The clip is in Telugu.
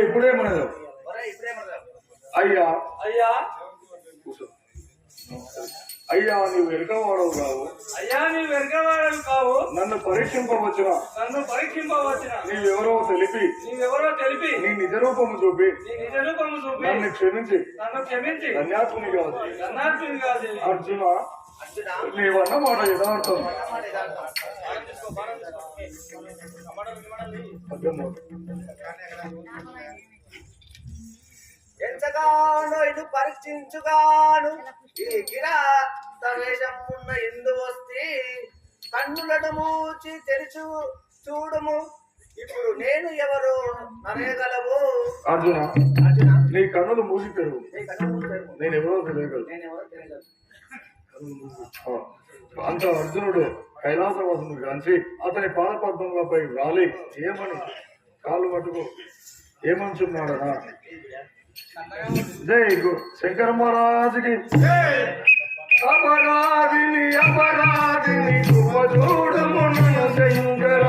ఇప్పుడేమనదు అయ్యా అయ్యా అయ్యా నీవు వెనుకవాడవు కావు. అయ్యా నీవు వెనుకవాడవు కావు. నన్ను పరీక్షింపవచ్చున నీవెవరో తెలిపి నీ నిజ రూపము చూపి నన్ను క్షమించి ధన్యాత్ముని కాదు. అర్జున నీవన్న మాట యథార్థం. ఎంతగానో ఇది పరీక్షించుగాను ఈ కిరాతవేషమున్న ఎందు వస్తే కన్నులను మూచి తెరిచు చూడము. ఇప్పుడు నేను ఎవరు నరేగలవు. అర్జున నీ కన్నులు మూసి తెరువు. నేను ఎవరో తెలియగలదు. అంత అర్జునుడు కైలాసవాసును కాంచి అతని పాదపద్మలపై రాలి ఏమని కాళ్ళు పట్టుకో ఏమంటున్నాడనా. జై శంకర మహారాజుకి. అపరాధిని అపరాధిని చూడము శంకర.